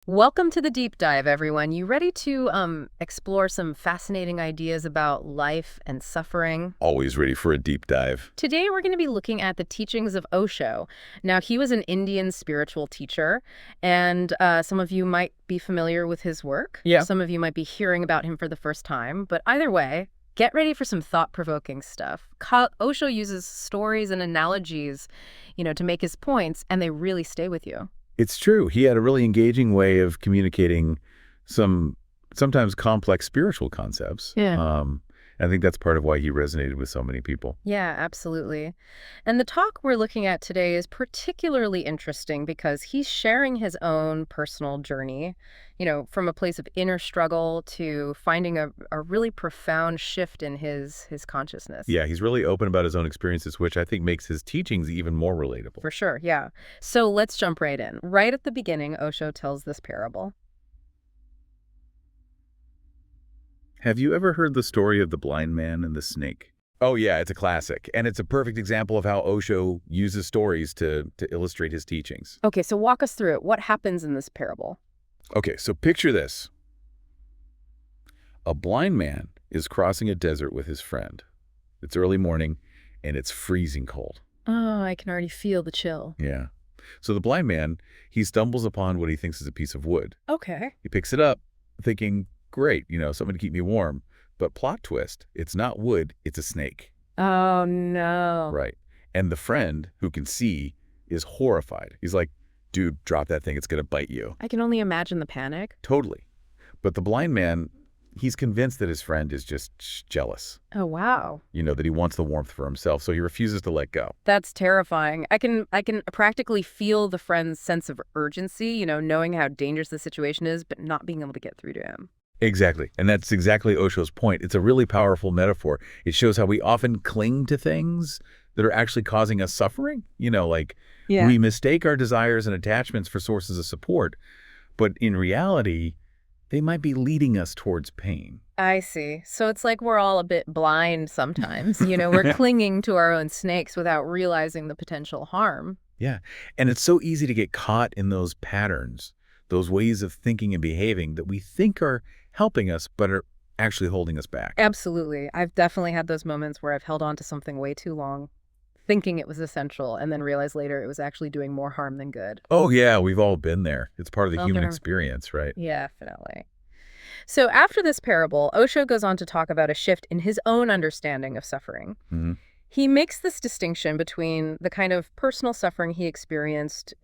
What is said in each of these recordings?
Welcome to the deep dive, everyone. You ready to explore some fascinating ideas about life and suffering? Always ready for a deep dive. Today, we're going to be looking at the teachings of Osho. Now, he was an Indian spiritual teacher, and some of you might be familiar with his work. Yeah. Some of you might be hearing about him for the first time, but either way, get ready for some thought-provoking stuff. Osho uses stories and analogies, to make his points, and they really stay with you. It's true. He had a really engaging way of communicating some sometimes complex spiritual concepts. Yeah. I think that's part of why he resonated with so many people. Yeah, absolutely. And the talk we're looking at today is particularly interesting because he's sharing his own personal journey, from a place of inner struggle to finding a really profound shift in his consciousness. Yeah, he's really open about his own experiences, which I think makes his teachings even more relatable. For sure, yeah. So let's jump right in. Right at the beginning, Osho tells this parable. Have you ever heard the story of the blind man and the snake? Oh, yeah, it's a classic. And it's a perfect example of how Osho uses stories to illustrate his teachings. Okay, so walk us through it. What happens in this parable? Okay, so picture this. A blind man is crossing a desert with his friend. It's early morning, and it's freezing cold. Oh, I can already feel the chill. Yeah. So the blind man, he stumbles upon what he thinks is a piece of wood. Okay. He picks it up, thinking, great, something to keep me warm. But plot twist, it's not wood, it's a snake. Oh, no. Right. And the friend, who can see, is horrified. He's like, dude, drop that thing, it's going to bite you. I can only imagine the panic. Totally. But the blind man, he's convinced that his friend is just jealous. Oh, wow. That he wants the warmth for himself, so he refuses to let go. That's terrifying. I can practically feel the friend's sense of urgency, knowing how dangerous the situation is, but not being able to get through to him. Exactly. And that's exactly Osho's point. It's a really powerful metaphor. It shows how we often cling to things that are actually causing us suffering. We mistake our desires and attachments for sources of support, but in reality, they might be leading us towards pain. I see. So it's like we're all a bit blind sometimes. We're clinging to our own snakes without realizing the potential harm. Yeah. And it's so easy to get caught in those patterns, those ways of thinking and behaving that we think are helping us, but are actually holding us back. Absolutely. I've definitely had those moments where I've held on to something way too long, thinking it was essential, and then realized later it was actually doing more harm than good. Oh, yeah, we've all been there. It's part of the Well, human there- experience, right? Yeah, definitely. So after this parable, Osho goes on to talk about a shift in his own understanding of suffering. Hmm. He makes this distinction between the kind of personal suffering he experienced,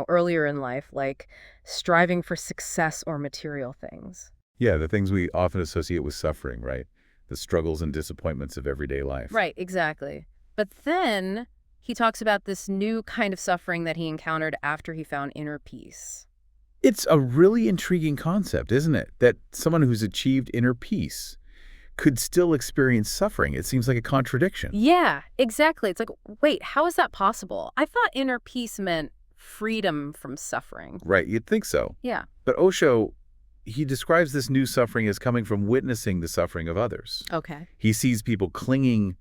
earlier in life, like striving for success or material things. Yeah, the things we often associate with suffering, right? The struggles and disappointments of everyday life. Right, exactly. But then he talks about this new kind of suffering that he encountered after he found inner peace. It's a really intriguing concept, isn't it? That someone who's achieved inner peace could still experience suffering. It seems like a contradiction. Yeah, exactly. It's like, wait, how is that possible? I thought inner peace meant freedom from suffering. Right, you'd think so. Yeah. But Osho, he describes this new suffering as coming from witnessing the suffering of others. Okay. He sees people clinging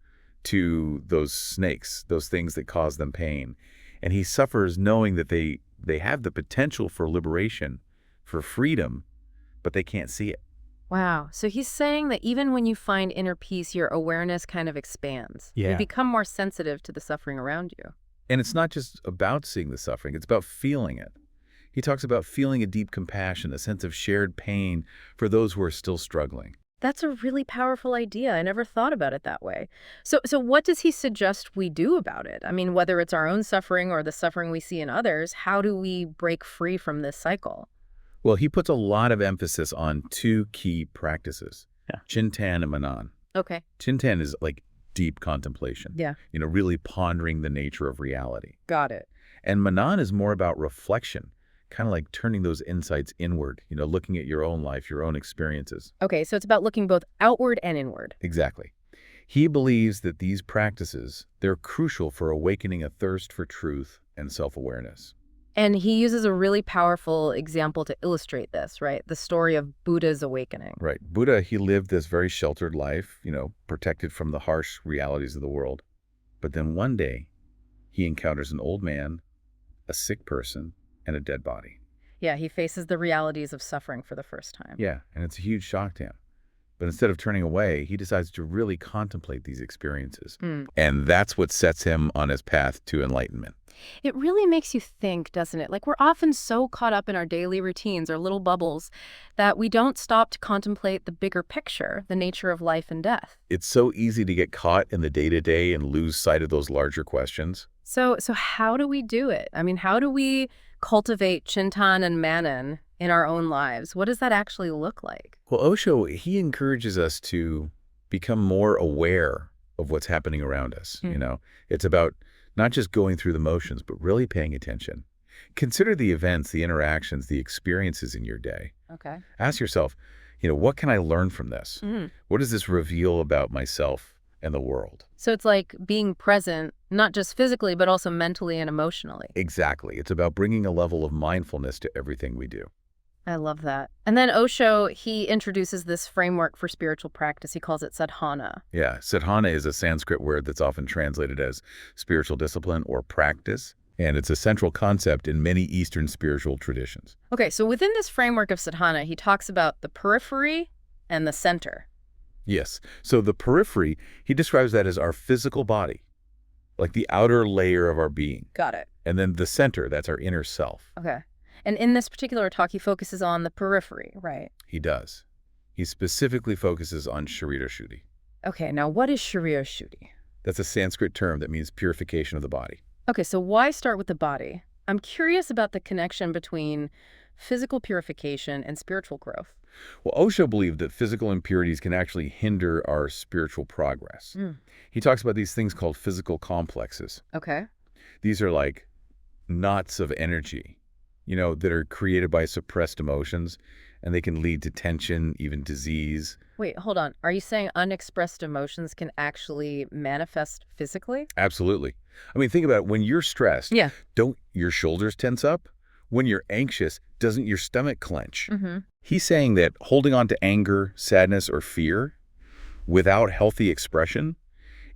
to those snakes, those things that cause them pain. And he suffers knowing that they have the potential for liberation, for freedom, but they can't see it. Wow. So he's saying that even when you find inner peace, your awareness kind of expands. You Yeah. become more sensitive to the suffering around you. And it's not just about seeing the suffering, it's about feeling it. He talks about feeling a deep compassion, a sense of shared pain for those who are still struggling. That's a really powerful idea. I never thought about it that way. So what does he suggest we do about it? I mean, whether it's our own suffering or the suffering we see in others, how do we break free from this cycle? Well, he puts a lot of emphasis on two key practices, Yeah. Chintan and Manan. Okay. Chintan is like deep contemplation, Yeah. really pondering the nature of reality. Got it. And Manan is more about reflection, kind of like turning those insights inward, looking at your own life, your own experiences. Okay, so it's about looking both outward and inward. Exactly. He believes that these practices, they're crucial for awakening a thirst for truth and self-awareness. And he uses a really powerful example to illustrate this, right? The story of Buddha's awakening. Right. Buddha, he lived this very sheltered life, protected from the harsh realities of the world. But then one day, he encounters an old man, a sick person, and a dead body. Yeah, he faces the realities of suffering for the first time. Yeah, and it's a huge shock to him. But instead of turning away, he decides to really contemplate these experiences. Hmm. And that's what sets him on his path to enlightenment. It really makes you think, doesn't it? Like we're often so caught up in our daily routines or little bubbles that we don't stop to contemplate the bigger picture, the nature of life and death. It's so easy to get caught in the day-to-day and lose sight of those larger questions. So how do we do it? I mean, how do we cultivate Chintan and Manan in our own lives? What does that actually look like? Well, Osho, he encourages us to become more aware of what's happening around us. It's about not just going through the motions, but really paying attention. Consider the events, the interactions, the experiences in your day. Okay. Ask yourself, what can I learn from this? Mm. What does this reveal about myself and the world? So it's like being present, not just physically, but also mentally and emotionally. Exactly. It's about bringing a level of mindfulness to everything we do. I love that. And then Osho, he introduces this framework for spiritual practice. He calls it sadhana. Yeah, sadhana is a Sanskrit word that's often translated as spiritual discipline or practice, and it's a central concept in many Eastern spiritual traditions. Okay, so within this framework of sadhana, he talks about the periphery and the center. Yes, so the periphery, he describes that as our physical body, like the outer layer of our being. Got it. And then the center, that's our inner self. Okay. And in this particular talk, he focuses on the periphery, right? He does. He specifically focuses on Sharira Shuddhi. Okay, now what is Sharira Shuddhi? That's a Sanskrit term that means purification of the body. Okay, so why start with the body? I'm curious about the connection between physical purification and spiritual growth. Well, Osho believed that physical impurities can actually hinder our spiritual progress. Mm. He talks about these things called physical complexes. Okay. These are like knots of energy, that are created by suppressed emotions, and they can lead to tension, even disease. Wait, hold on. Are you saying unexpressed emotions can actually manifest physically? Absolutely. I mean, think about it. When you're stressed, Yeah. don't your shoulders tense up? When you're anxious, doesn't your stomach clench? Mm-hmm. He's saying that holding on to anger, sadness, or fear without healthy expression,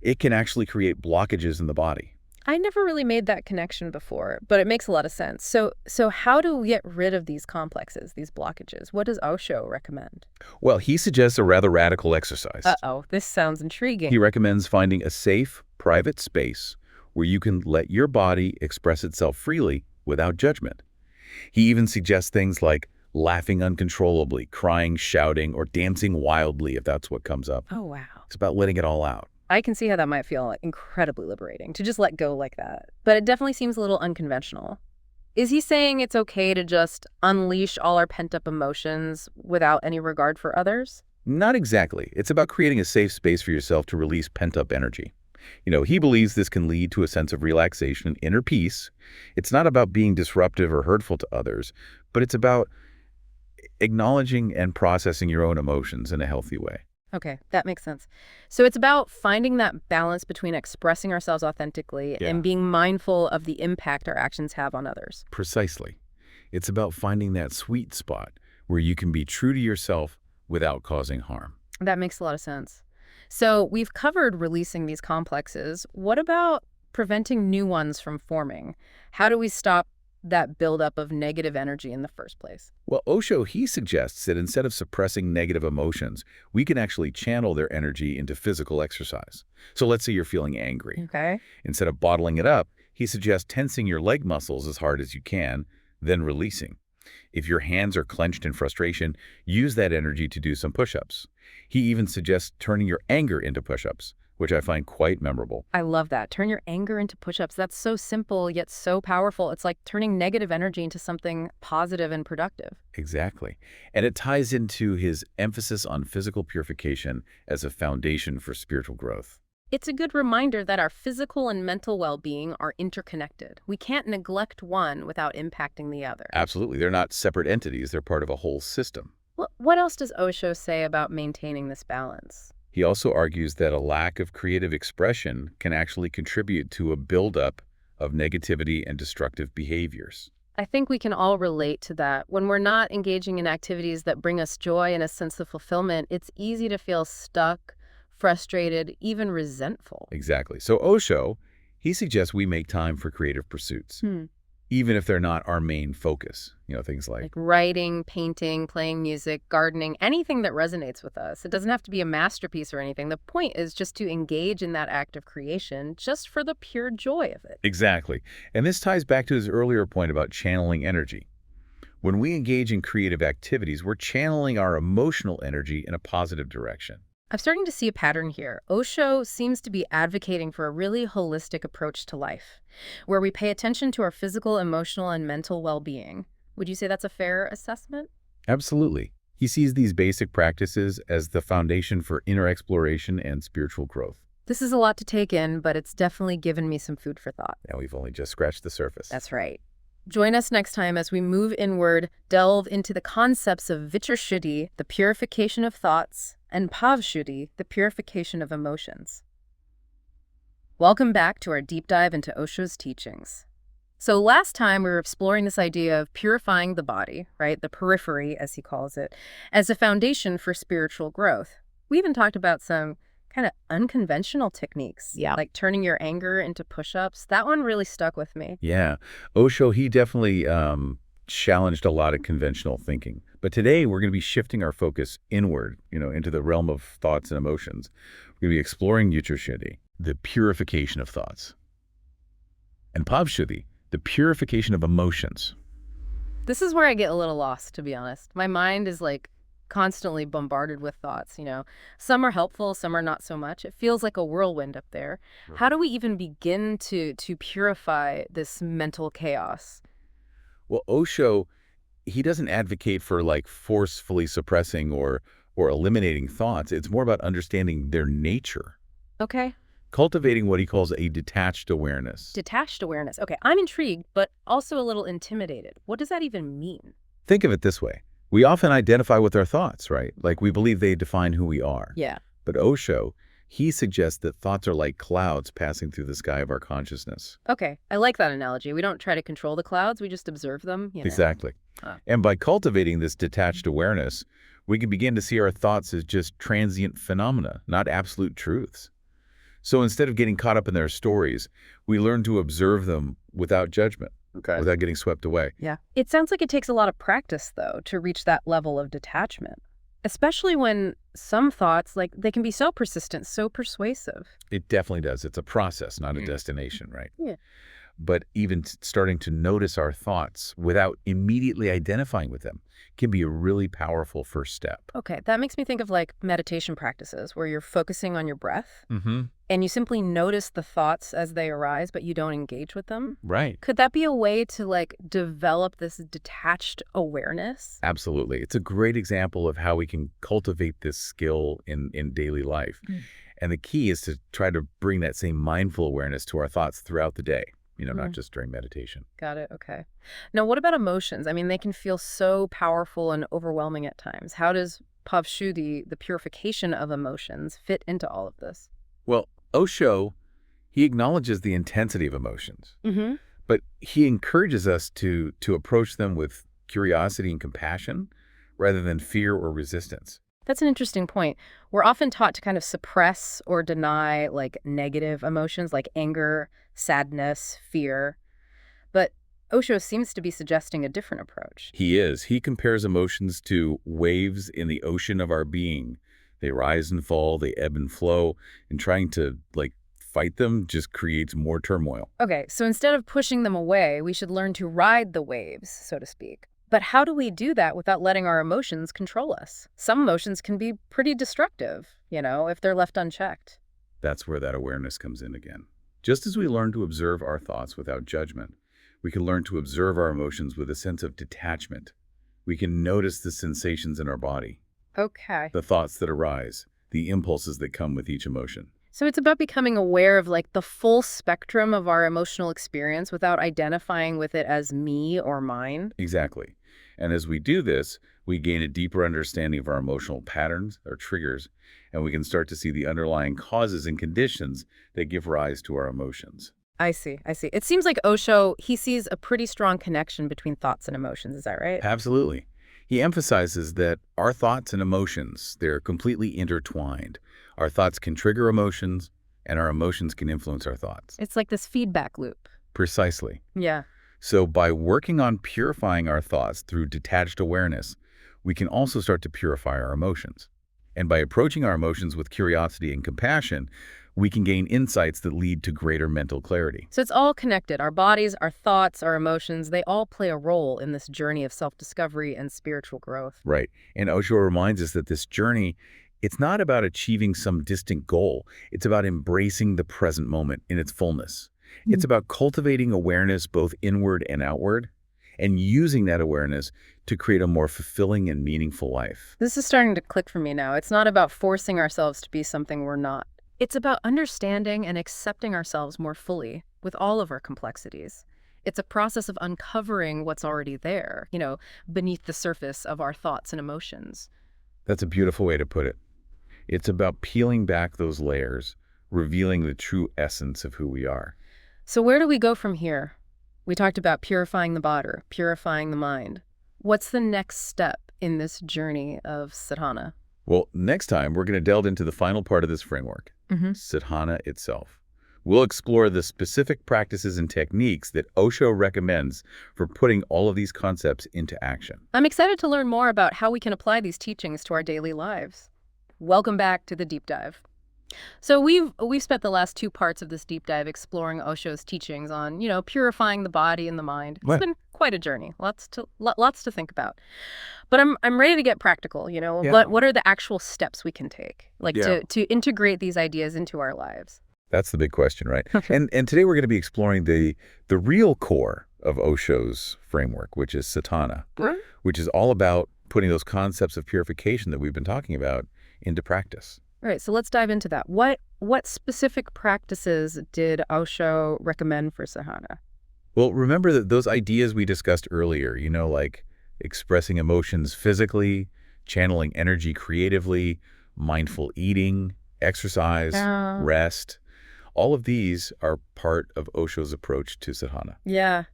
it can actually create blockages in the body. I never really made that connection before, but it makes a lot of sense. So how do we get rid of these complexes, these blockages? What does Osho recommend? Well, he suggests a rather radical exercise. Uh-oh, this sounds intriguing. He recommends finding a safe, private space where you can let your body express itself freely without judgment. He even suggests things like laughing uncontrollably, crying, shouting, or dancing wildly if that's what comes up. Oh, wow. It's about letting it all out. I can see how that might feel incredibly liberating to just let go like that. But it definitely seems a little unconventional. Is he saying it's okay to just unleash all our pent-up emotions without any regard for others? Not exactly. It's about creating a safe space for yourself to release pent-up energy. He believes this can lead to a sense of relaxation and inner peace. It's not about being disruptive or hurtful to others, but it's about acknowledging and processing your own emotions in a healthy way. Okay, that makes sense. So it's about finding that balance between expressing ourselves authentically Yeah. and being mindful of the impact our actions have on others. Precisely. It's about finding that sweet spot where you can be true to yourself without causing harm. That makes a lot of sense. So we've covered releasing these complexes. What about preventing new ones from forming? How do we stop that buildup of negative energy in the first place? Well, Osho, he suggests that instead of suppressing negative emotions, we can actually channel their energy into physical exercise. So let's say you're feeling angry. Okay. Instead of bottling it up, he suggests tensing your leg muscles as hard as you can, then releasing. If your hands are clenched in frustration, use that energy to do some push-ups. He even suggests turning your anger into push-ups, which I find quite memorable. I love that. Turn your anger into push-ups. That's so simple, yet so powerful. It's like turning negative energy into something positive and productive. Exactly. And it ties into his emphasis on physical purification as a foundation for spiritual growth. It's a good reminder that our physical and mental well-being are interconnected. We can't neglect one without impacting the other. Absolutely. They're not separate entities. They're part of a whole system. What else does Osho say about maintaining this balance? He also argues that a lack of creative expression can actually contribute to a buildup of negativity and destructive behaviors. I think we can all relate to that. When we're not engaging in activities that bring us joy and a sense of fulfillment, it's easy to feel stuck, frustrated, even resentful. Exactly. So Osho, he suggests we make time for creative pursuits. even if they're not our main focus. Things like, Like writing, painting, playing music, gardening, anything that resonates with us. It doesn't have to be a masterpiece or anything. The point is just to engage in that act of creation just for the pure joy of it. exactly. And this ties back to his earlier point about channeling energy. When we engage in creative activities, we're channeling our emotional energy in a positive direction. I'm starting to see a pattern here. Osho seems to be advocating for a really holistic approach to life, where we pay attention to our physical, emotional, and mental well-being. Would you say that's a fair assessment? Absolutely. He sees these basic practices as the foundation for inner exploration and spiritual growth. This is a lot to take in, but it's definitely given me some food for thought. And we've only just scratched the surface. That's right. Join us next time as we move inward, delve into the concepts of vicharshuddhi, the purification of thoughts, and bhavshuddhi, the purification of emotions. Welcome back to our deep dive into Osho's teachings. So last time we were exploring this idea of purifying the body, right, the periphery as he calls it, as a foundation for spiritual growth. We even talked about some kind of unconventional techniques, like turning your anger into push-ups. That one really stuck with me. Yeah. Osho, he definitely challenged a lot of conventional thinking. But today we're going to be shifting our focus inward, into the realm of thoughts and emotions. We're going to be exploring vicharshuddhi, the purification of thoughts, and bhavshuddhi, the purification of emotions. This is where I get a little lost, to be honest. My mind is like constantly bombarded with thoughts. Some are helpful, some are not so much. It feels like a whirlwind up there. Right. How do we even begin to purify this mental chaos? Well, Osho, he doesn't advocate for forcefully suppressing or eliminating thoughts. It's more about understanding their nature, Okay. cultivating what he calls a detached awareness. Detached awareness. Okay, I'm intrigued, but also a little intimidated. What does that even mean? Think of it this way. We often identify with our thoughts, right? Like we believe they define who we are. Yeah. But Osho, he suggests that thoughts are like clouds passing through the sky of our consciousness. Okay, I like that analogy. We don't try to control the clouds, we just observe them. Exactly. Ah. And by cultivating this detached awareness, we can begin to see our thoughts as just transient phenomena, not absolute truths. So instead of getting caught up in their stories, we learn to observe them without judgment, without getting swept away. Yeah. It sounds like it takes a lot of practice, though, to reach that level of detachment, especially when some thoughts, they can be so persistent, so persuasive. It definitely does. It's a process, not a destination, right? Yeah. But even starting to notice our thoughts without immediately identifying with them can be a really powerful first step. Okay, that makes me think of meditation practices where you're focusing on your breath Mm-hmm. and you simply notice the thoughts as they arise, but you don't engage with them. Right. Could that be a way to develop this detached awareness? Absolutely. It's a great example of how we can cultivate this skill in daily life. Mm. And the key is to try to bring that same mindful awareness to our thoughts throughout the day, not just during meditation. Got it. Okay. Now, what about emotions? I mean, they can feel so powerful and overwhelming at times. How does bhavshuddhi, the purification of emotions, fit into all of this? Well, Osho, he acknowledges the intensity of emotions, Mm-hmm. but he encourages us to approach them with curiosity and compassion rather than fear or resistance. That's an interesting point. We're often taught to kind of suppress or deny negative emotions like anger, sadness, fear. But Osho seems to be suggesting a different approach. He is. He compares emotions to waves in the ocean of our being. They rise and fall, they ebb and flow, and trying to fight them just creates more turmoil. Okay, so instead of pushing them away, we should learn to ride the waves, so to speak. But how do we do that without letting our emotions control us? Some emotions can be pretty destructive, if they're left unchecked. That's where that awareness comes in again. Just as we learn to observe our thoughts without judgment, we can learn to observe our emotions with a sense of detachment. We can notice the sensations in our body, Okay. the thoughts that arise, the impulses that come with each emotion. So it's about becoming aware of the full spectrum of our emotional experience without identifying with it as me or mine. Exactly. And as we do this, we gain a deeper understanding of our emotional patterns or triggers, and we can start to see the underlying causes and conditions that give rise to our emotions. I see. It seems like Osho, he sees a pretty strong connection between thoughts and emotions. Is that right? Absolutely. He emphasizes that our thoughts and emotions, they're completely intertwined. Our thoughts can trigger emotions, and our emotions can influence our thoughts. It's like this feedback loop. Precisely. Yeah. So by working on purifying our thoughts through detached awareness, we can also start to purify our emotions. And by approaching our emotions with curiosity and compassion, we can gain insights that lead to greater mental clarity. So it's all connected. Our bodies, our thoughts, our emotions, they all play a role in this journey of self-discovery and spiritual growth. Right. And Osho reminds us that this journey, it's not about achieving some distant goal. It's about embracing the present moment in its fullness. It's about cultivating awareness both inward and outward, and using that awareness to create a more fulfilling and meaningful life. This is starting to click for me now. It's not about forcing ourselves to be something we're not. It's about understanding and accepting ourselves more fully with all of our complexities. It's a process of uncovering what's already there, beneath the surface of our thoughts and emotions. That's a beautiful way to put it. It's about peeling back those layers, revealing the true essence of who we are. So where do we go from here? We talked about purifying the body, purifying the mind. What's the next step in this journey of sadhana? Well, next time, we're going to delve into the final part of this framework, sadhana itself. We'll explore the specific practices and techniques that Osho recommends for putting all of these concepts into action. I'm excited to learn more about how we can apply these teachings to our daily lives. Welcome back to the deep dive. So we've spent the last two parts of this deep dive exploring Osho's teachings on, purifying the body and the mind. It's been quite a journey, lots to think about. But I'm ready to get practical. What are the actual steps we can take, to integrate these ideas into our lives? That's the big question, right? And today we're going to be exploring the real core of Osho's framework, which is sadhana, which is all about putting those concepts of purification that we've been talking about into practice. All right, so let's dive into that. What specific practices did Osho recommend for sadhana? Well, remember that those ideas we discussed earlier, like expressing emotions physically, channeling energy creatively, mindful eating, exercise, rest. All of these are part of Osho's approach to sadhana. Yeah.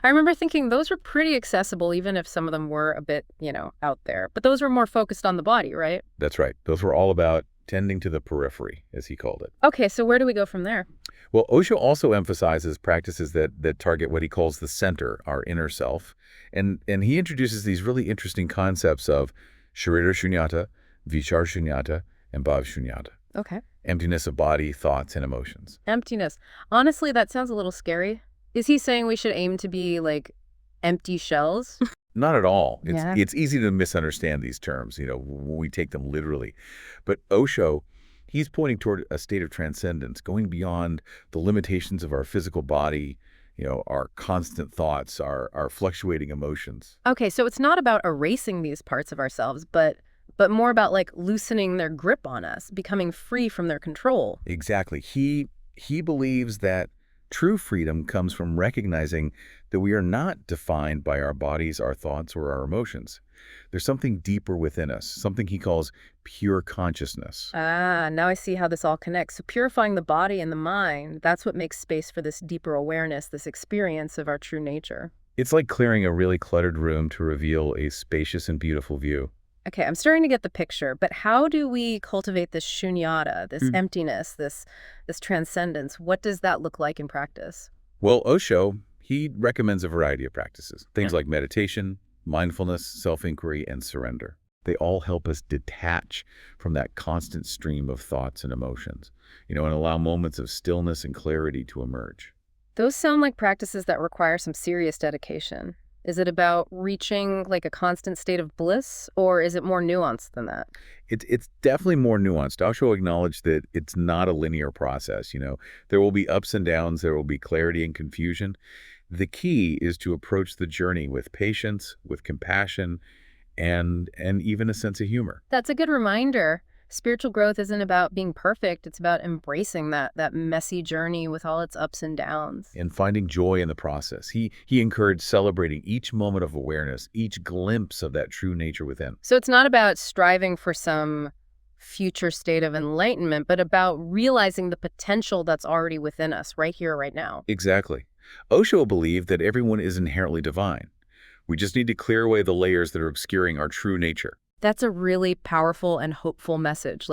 I remember thinking those were pretty accessible, even if some of them were a bit, out there. But those were more focused on the body, right? That's right. Those were all about tending to the periphery, as he called it. Okay, so where do we go from there? Well, Osho also emphasizes practices that target what he calls the center, our inner self. And he introduces these really interesting concepts of sharira shunyata, vichar shunyata, and bhav shunyata. Okay. Emptiness of body, thoughts, and emotions. Emptiness. Honestly, that sounds a little scary. Is he saying we should aim to be like empty shells? Not at all. It's easy to misunderstand these terms, when we take them literally. But Osho, he's pointing toward a state of transcendence, going beyond the limitations of our physical body, our constant thoughts, our fluctuating emotions. Okay, so it's not about erasing these parts of ourselves, but more about loosening their grip on us, becoming free from their control. Exactly. He believes that true freedom comes from recognizing that we are not defined by our bodies, our thoughts, or our emotions. There's something deeper within us, something he calls pure consciousness. Ah, now I see how this all connects. So purifying the body and the mind, that's what makes space for this deeper awareness, this experience of our true nature. It's like clearing a really cluttered room to reveal a spacious and beautiful view. Okay, I'm starting to get the picture, but how do we cultivate this shunyata, this emptiness, this transcendence? What does that look like in practice? Well, Osho, he recommends a variety of practices, things like meditation, mindfulness, self-inquiry, and surrender. They all help us detach from that constant stream of thoughts and emotions, and allow moments of stillness and clarity to emerge. Those sound like practices that require some serious dedication. Is it about reaching a constant state of bliss, or is it more nuanced than that? It's definitely more nuanced. Osho acknowledged that it's not a linear process. There will be ups and downs. There will be clarity and confusion. The key is to approach the journey with patience, with compassion, and even a sense of humor. That's a good reminder. Spiritual growth isn't about being perfect. It's about embracing that messy journey with all its ups and downs. And finding joy in the process. He encouraged celebrating each moment of awareness, each glimpse of that true nature within. So it's not about striving for some future state of enlightenment, but about realizing the potential that's already within us right here, right now. Exactly. Osho believed that everyone is inherently divine. We just need to clear away the layers that are obscuring our true nature. That's a really powerful and hopeful message.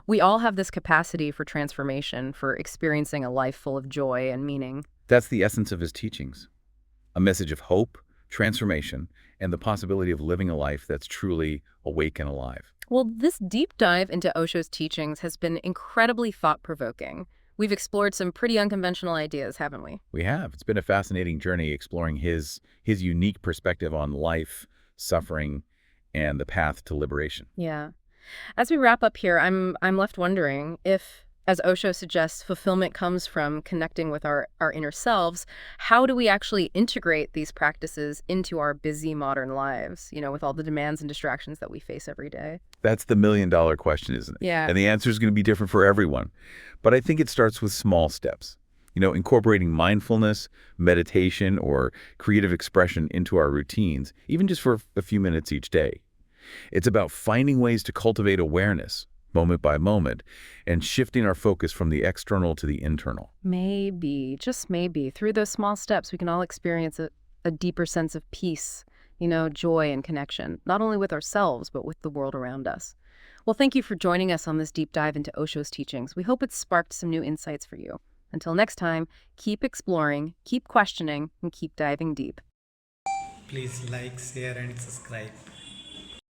We all have this capacity for transformation, for experiencing a life full of joy and meaning. That's the essence of his teachings. a message of hope, transformation, and the possibility of living a life that's truly awake and alive. Well, this deep dive into Osho's teachings has been incredibly thought-provoking. We've explored some pretty unconventional ideas, haven't we? We have. It's been a fascinating journey exploring his unique perspective on life, suffering, and the path to liberation. Yeah. As we wrap up here, I'm left wondering if, as Osho suggests, fulfillment comes from connecting with our inner selves. How do we actually integrate these practices into our busy modern lives, with all the demands and distractions that we face every day? That's the million-dollar question, isn't it? Yeah. And the answer is going to be different for everyone. But I think it starts with small steps. Incorporating mindfulness, meditation, or creative expression into our routines, even just for a few minutes each day. It's about finding ways to cultivate awareness, moment by moment, and shifting our focus from the external to the internal. Maybe, just maybe, through those small steps, we can all experience a deeper sense of peace, joy and connection, not only with ourselves, but with the world around us. Well, thank you for joining us on this deep dive into Osho's teachings. We hope it sparked some new insights for you. Until next time, keep exploring, keep questioning, and keep diving deep. Please like, share and subscribe.